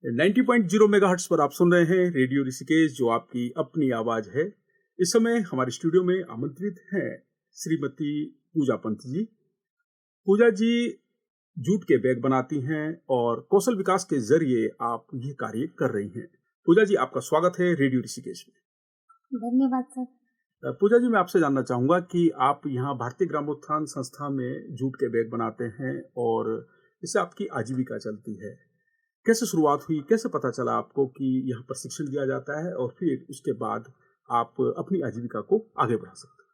90.0 megahertz पर आप सुन रहे हैं रेडियो ऋषिकेश, जो आपकी अपनी आवाज है। इस समय हमारे स्टूडियो में आमंत्रित हैं श्रीमती पूजा पंत जी। पूजा जी जूट के बैग बनाती हैं और कौशल विकास के जरिए आप ये कार्य कर रही हैं। पूजा जी, आपका स्वागत है रेडियो ऋषिकेश में। धन्यवाद सर। पूजा जी, मैं आपसे जानना चाहूंगा कि आप यहाँ भारतीय ग्रामोत्थान संस्था में जूट के बैग बनाते हैं और इससे आपकी आजीविका चलती है। कैसे शुरुआत हुई, कैसे पता चला आपको कि यहाँ प्रशिक्षण दिया जाता है और फिर उसके बाद आप अपनी आजीविका को आगे बढ़ा सकते हैं?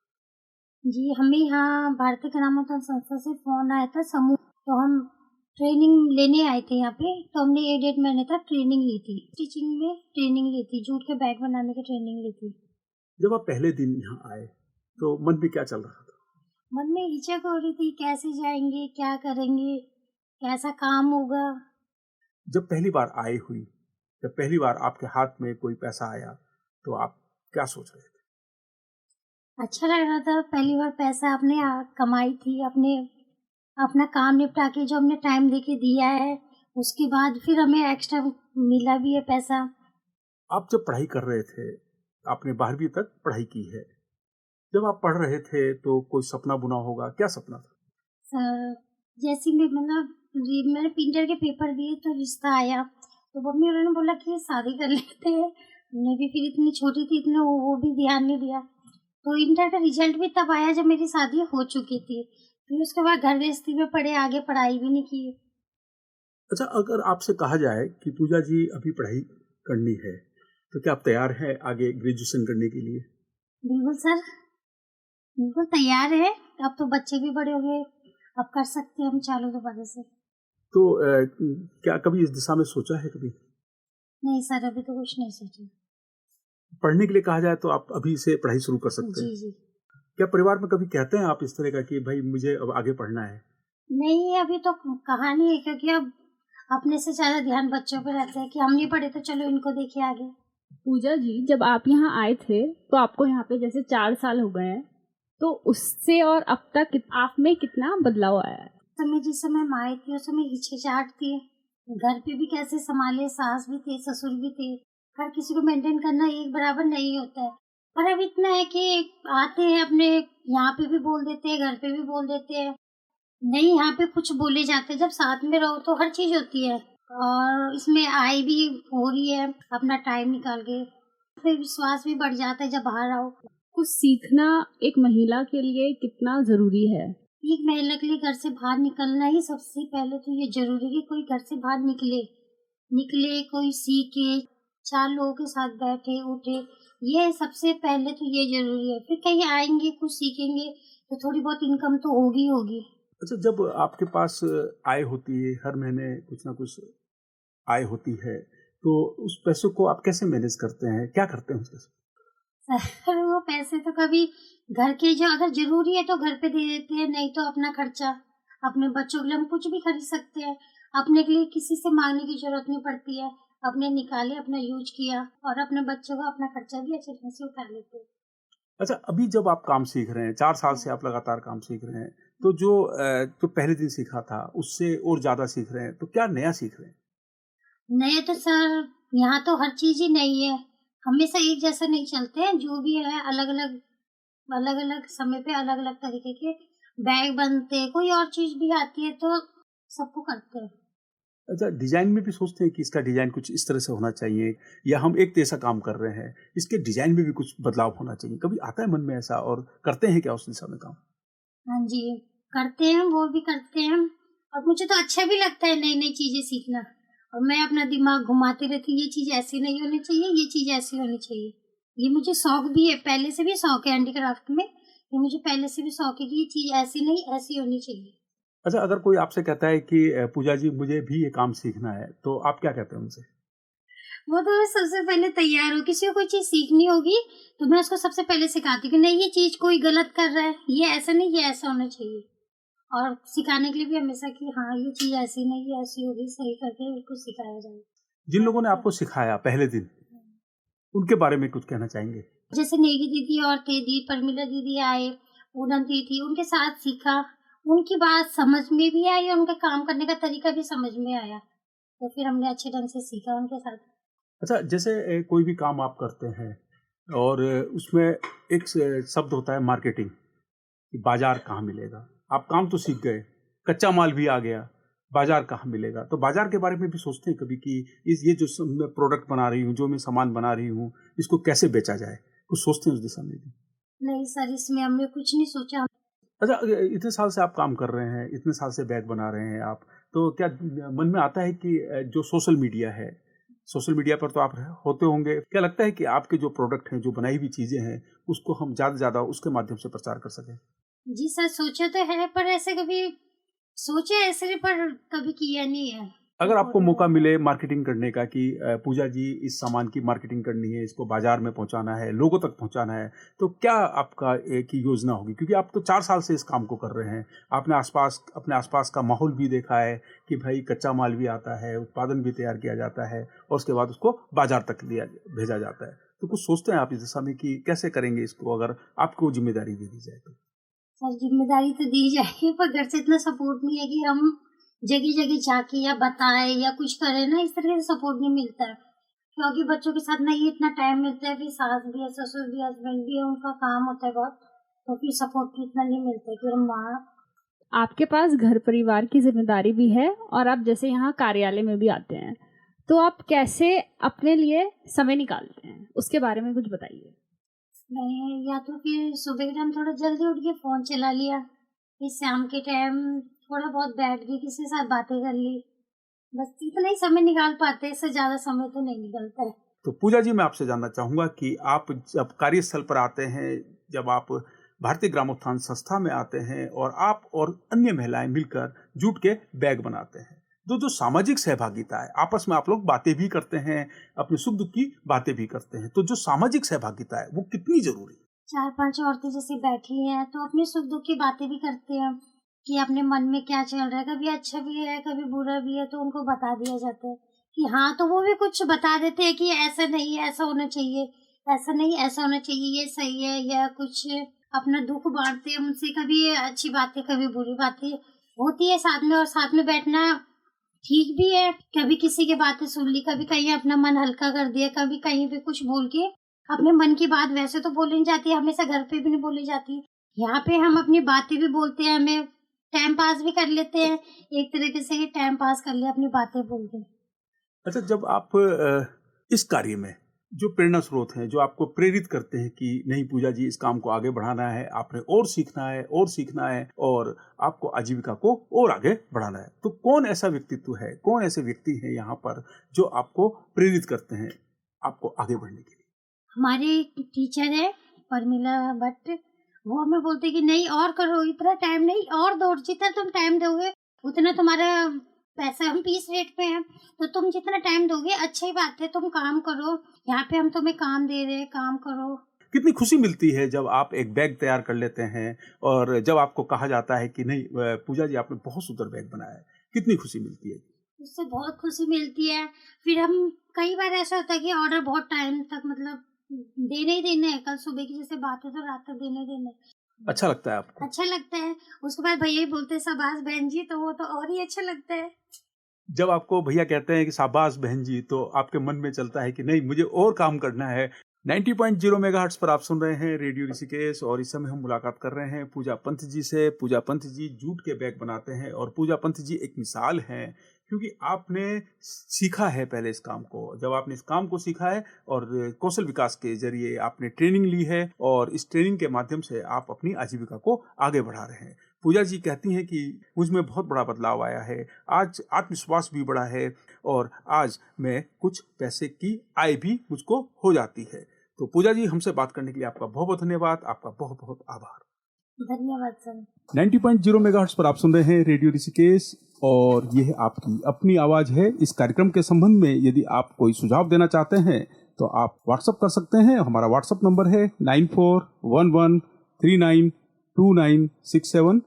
जी, हमें यहाँ भारतीय ग्रामोत्थान संस्था से फोन आया था समूह, तो हम ट्रेनिंग लेने आए थे यहाँ पे। तो हमने 1-1.5 महीने तक ट्रेनिंग ली थी, स्टिचिंग में ट्रेनिंग ली थी, जूट के बैग बनाने की ट्रेनिंग ली थी। जब आप पहले दिन यहाँ आए तो मन में क्या चल रहा था? मन में हिचक हो रही थी, कैसे जाएंगे, क्या करेंगे, कैसा काम होगा। जब पहली बार आए हुई, जब पहली बार आपके हाथ में कोई पैसा आया तो आप क्या सोच रहे थे? अच्छा लग रहा था, पहली बार पैसा आपने कमाई थी, अपने अपना काम निपटा के जो हमने टाइम देके दिया है, उसके बाद फिर हमें एक्स्ट्रा मिला भी है पैसा। आप जब पढ़ाई कर रहे थे, आपने 12वीं तक पढ़ाई की है, जब आप पढ़ रहे थे तो कोई सपना बुना होगा, क्या सपना था? सर, जैसे भी मतलब मैंने इंटर के पेपर दिए तो रिश्ता आया, तो मम्मी उन्होंने बोला कि शादी कर लेते हैं। मैं भी फिर इतनी छोटी थी, इतने वो भी ध्यान नहीं दिया। तो इंटर का रिजल्ट भी तब आया जब मेरी शादी हो चुकी थी। फिर उसके बाद घर गृहस्थी में पढ़े, आगे पढ़ाई भी नहीं की। अच्छा, अगर आपसे कहा जाए कि पूजा जी अभी पढ़ाई करनी है तो क्या आप तैयार हैं आगे ग्रेजुएशन करने के लिए? बिल्कुल सर, बिल्कुल तैयार है। अब तो बच्चे भी बड़े हो गए, अब कर सकते हैं हम चालू दोबारा से। तो क्या कभी इस दिशा में सोचा है कभी? नहीं सर, अभी तो कुछ नहीं सोचा। पढ़ने के लिए कहा जाए तो आप अभी से पढ़ाई शुरू कर सकते हैं। जी जी। क्या परिवार में कभी कहते हैं आप इस तरह का कि भाई मुझे अब आगे पढ़ना है? नहीं, अभी तो कहा नहीं है, क्योंकि अब अपने से ज्यादा ध्यान बच्चों पे रहता है कि हम नहीं पढ़े तो चलो इनको देखिए आगे। पूजा जी, जब आप यहाँ आए थे तो आपको यहाँ पे जैसे 4 साल हो गए हैं, तो उससे और अब तक आप में कितना बदलाव आया है? समय जिस समय हम आए थे उस समय हिचकिचाहट थी, घर पे भी कैसे संभाले, सास भी थे, ससुर भी थे, हर किसी को मेंटेन करना एक बराबर नहीं होता है। पर अब इतना है कि आते हैं, अपने यहाँ पे भी बोल देते हैं, घर पे भी बोल देते हैं, नहीं यहाँ पे कुछ बोले जाते हैं। जब साथ में रहो तो हर चीज होती है, और इसमें आय भी हो रही है अपना टाइम निकाल के, फिर विश्वास भी बढ़ जाता है जब बाहर आओ। कुछ सीखना एक महिला के लिए कितना जरूरी है? एक महिला के लिए घर से बाहर निकलना ही सबसे पहले तो ये जरूरी है कि कोई घर से बाहर निकले, कोई सीखे, 4 लोगों के साथ बैठे उठे, ये सबसे पहले तो ये जरूरी है। फिर कहीं आएंगे, कुछ सीखेंगे तो थोड़ी बहुत इनकम तो होगी। अच्छा, जब आपके पास आय होती है, हर महीने कुछ ना कुछ आय होती है, तो उस पैसों को आप कैसे मैनेज करते हैं, क्या करते हैं उस पैसे? सर, वो पैसे तो कभी घर के जो अगर जरूरी है तो घर पे दे देते हैं, नहीं तो अपना खर्चा, अपने बच्चों के लिए हम कुछ भी खरीद सकते हैं। अपने के लिए किसी से मांगने की जरूरत नहीं पड़ती है, अपने निकाले, अपना यूज किया, और अपने बच्चों का अपना खर्चा भी अच्छे ढंग से उठा लेते हैं। अच्छा, अभी जब आप काम सीख रहे हैं, 4 साल से आप लगातार काम सीख रहे हैं, तो जो पहले दिन सीखा था उससे और ज्यादा सीख रहे हैं, तो क्या नया सीख रहे हैं? नहीं तो सर, यहाँ तो हर चीज ही नहीं है, हमेशा एक जैसा नहीं चलते हैं, जो भी है अलग अलग समय पे अलग अलग तरीके के बैग बनते हैं, कोई और चीज भी आती है तो सबको करते हैं। अच्छा, डिजाइन में भी सोचते हैं कि इसका डिजाइन कुछ इस तरह से होना चाहिए, या हम एक जैसा काम कर रहे हैं, इसके डिजाइन में भी कुछ बदलाव होना चाहिए, कभी आता है मन में ऐसा और करते हैं क्या उस दिशा में काम? हाँ जी, करते हैं, वो भी करते हैं। और मुझे तो अच्छा भी लगता है नई नई चीजें सीखना, और मैं अपना दिमाग घुमाती रहती हूँ, ये चीज ऐसी नहीं होनी चाहिए, ये चीज ऐसी होनी चाहिए। ये मुझे शौक भी है, पहले से भी शौक है हैंडीक्राफ्ट में, ये मुझे पहले से भी शौक है कि ये चीज ऐसी नहीं ऐसी होनी चाहिए। अच्छा, अगर कोई आपसे कहता है कि पूजा जी मुझे भी ये काम सीखना है, तो आप क्या कहते हैं उनसे? वो तो मैं सबसे पहले तैयार हूँ, किसी को कोई चीज सीखनी होगी तो मैं उसको सबसे पहले सिखाती हूँ कि नहीं, ये चीज कोई गलत कर रहा है, ये ऐसा नहीं, ये ऐसा होना चाहिए। और सिखाने के लिए भी हमेशा कि हाँ, ये चीज ऐसी नहीं, ये ऐसी होगी, सही करके उसको सिखाया जाए। जिन लोगों ने आपको सिखाया पहले दिन, उनके बारे में कुछ कहना चाहेंगे? जैसे नेगी दीदी और थे दी परमिला दीदी आए, पूनम दी थी, उनके साथ सीखा, उनकी बात समझ में भी आई और उनका काम करने का तरीका भी समझ में आया। तो फिर हमने अच्छे ढंग से सीखा उनके साथ। अच्छा, जैसे कोई भी काम आप करते हैं और उसमें एक शब्द होता है मार्केटिंग, कि बाजार कहाँ मिलेगा। आप काम तो सीख गए, कच्चा माल भी आ गया, बाजार कहाँ मिलेगा। तो बाजार के बारे में भी सोचते हैं कभी कि ये जो मैं प्रोडक्ट बना रही हूँ, जो मैं सामान बना रही हूँ, इसको कैसे बेचा जाए, कुछ सोचते हैं उस दिशा में भी? नहीं सर, इसमें हमने कुछ नहीं सोचा। अच्छा, इतने साल से आप काम कर रहे हैं, इतने साल से बैग बना रहे हैं आप, तो क्या मन में आता है कि जो सोशल मीडिया है, सोशल मीडिया पर तो आप होते होंगे, क्या लगता है कि आपके जो प्रोडक्ट हैं, जो बनाई हुई चीज़ें हैं, उसको हम ज़्यादा से ज़्यादा उसके माध्यम से प्रचार कर सकें? जी सर, सोचा तो है पर ऐसे कभी सोचे ऐसे पर कभी किया नहीं है। अगर आपको मौका मिले मार्केटिंग करने का कि पूजा जी इस सामान की मार्केटिंग करनी है, इसको बाजार में पहुंचाना है, लोगों तक पहुंचाना है, तो क्या आपका एक योजना होगी? क्योंकि आप तो 4 साल से इस काम को कर रहे हैं, आपने अपने आसपास का माहौल भी देखा है कि भाई कच्चा माल भी आता है, उत्पादन भी तैयार किया जाता है और उसके बाद उसको बाजार तक भेजा जाता है। तो कुछ सोचते हैं आप इस दिशा में कि कैसे करेंगे इसको, अगर आपको जिम्मेदारी दे दी जाए तो? सर जिम्मेदारी तो दी जाएगी पर घर से इतना सपोर्ट नहीं है कि हम जगह जगह जाके या बताए या कुछ करे ना, इस तरह से सपोर्ट नहीं मिलता है। क्योंकि बच्चों के साथ नहीं इतना टाइम मिलता है, फिर सास भी है, ससुर भी, हस्बैंड भी है, उनका काम होता है बहुत, तो फिर सपोर्ट इतना नहीं मिलता है कि हम वहाँ। आपके पास घर परिवार की जिम्मेदारी भी है और आप जैसे यहाँ कार्यालय में भी आते हैं, तो आप कैसे अपने लिए समय निकालते हैं, उसके बारे में कुछ बताइए। नहीं, या तो फिर सुबह के टाइम थोड़ा जल्दी उठ के फोन चला लिया, फिर शाम के टाइम थोड़ा बहुत बैठ के किसी के साथ बातें कर ली, बस इतना ही समय निकाल पाते हैं, इससे ज्यादा समय तो नहीं निकलता है। तो पूजा जी, मैं आपसे जानना चाहूँगा कि आप जब कार्यस्थल पर आते हैं, जब आप भारतीय ग्रामोत्थान संस्था में आते हैं और आप और अन्य महिलाएं मिलकर जूट के बैग बनाते हैं, तो जो सामाजिक सहभागिता है, आपस में आप लोग बातें भी करते हैं, अपने सुख दुख की बातें भी करते हैं, तो जो सामाजिक सहभागिता है वो कितनी जरूरी है? 4-5 औरतें जैसे बैठी हैं तो अपने सुख दुख की बातें भी करते हैं कि अपने मन में क्या चल रहा है, कभी अच्छा भी है कभी बुरा भी है, तो उनको बता दिया जाता है कि हाँ, तो वो भी कुछ बता देते हैं कि ऐसा नहीं है, ऐसा होना चाहिए, ऐसा नहीं ऐसा होना चाहिए, ये सही है, या कुछ अपना दुख बांटते हैं उनसे, कभी अच्छी बातें कभी बुरी बातें होती है साथ में, और साथ में बैठना ठीक भी है। कभी किसी की बातें सुन ली, कभी कहीं अपना मन हल्का कर दिया, कभी कहीं पे कुछ बोल के अपने मन की बात वैसे तो बोली नहीं जाती, हमेशा घर पे भी नहीं बोली जाती, यहाँ पे हम अपनी बातें भी बोलते हैं, हमें टाइम पास भी कर लेते हैं, एक तरीके से ही टाइम पास कर लिया अपनी बातें बोल के। अच्छा, जब आप इस कार्य में जो प्रेरणा स्रोत हैं, जो आपको प्रेरित करते हैं कि नहीं पूजा जी, इस काम को आगे बढ़ाना है, आपने और सीखना है और सीखना है और आपको आजीविका को और आगे बढ़ाना है, तो कौन ऐसा व्यक्तित्व है, कौन ऐसे व्यक्ति हैं यहाँ पर जो आपको प्रेरित करते हैं आपको आगे बढ़ने के लिए? हमारे टीचर है परमिला भट्ट, वो हमें बोलते कि नहीं और करो, इतना टाइम नहीं, और दो, जितना तुम टाइम दोगे उतना तुम्हारा पैसा, हम 20 रेट पे हैं, तो तुम जितना टाइम दोगे अच्छी बात है, तुम काम करो, यहाँ पे हम तुम्हें काम दे रहे हैं, काम करो। कितनी खुशी मिलती है जब आप एक बैग तैयार कर लेते हैं और जब आपको कहा जाता है कि नहीं पूजा जी, आपने बहुत सुंदर बैग बनाया है, कितनी खुशी मिलती है? उससे बहुत खुशी मिलती है। फिर हम कई बार ऐसा होता है कि ऑर्डर बहुत टाइम तक मतलब देने ही देने हैं, कल सुबह की जैसे बात है तो रात तक देने। अच्छा लगता है आपको? अच्छा लगता है। उसके बाद भैया ही बोलते हैं शाबाश बहन जी, तो वो तो और ही अच्छा लगता है। जब आपको भैया कहते हैं कि शाबाश बहन जी, तो आपके मन में चलता है कि नहीं, मुझे और काम करना है। 90.0 मेगाहर्ट्ज पर आप सुन रहे हैं रेडियो ऋषिकेश और इस समय हम मुलाकात कर रहे हैं पूजा पंत जी से। पूजा पंत जी जूट के बैग बनाते हैं और पूजा पंत जी एक मिसाल हैं, क्योंकि आपने सीखा है पहले इस काम को। जब आपने इस काम को सीखा है और कौशल विकास के जरिए आपने ट्रेनिंग ली है और इस ट्रेनिंग के माध्यम से आप अपनी आजीविका को आगे बढ़ा रहे हैं। पूजा जी कहती हैं कि मुझ में बहुत बड़ा बदलाव आया है, आज आत्मविश्वास भी बढ़ा है और आज मैं कुछ पैसे की आय भी मुझको हो जाती है। तो पूजा जी, हमसे बात करने के लिए आपका बहुत बहुत धन्यवाद, आपका बहुत बहुत आभार। धन्यवाद सर। 90.0 मेगाहर्ट्ज पर आप सुन रहे हैं रेडियो ऋषिकेश और यह आपकी अपनी आवाज है। इस कार्यक्रम के संबंध में यदि आप कोई सुझाव देना चाहते हैं तो आप व्हाट्सएप कर सकते हैं। हमारा व्हाट्सएप नंबर है 9411392967।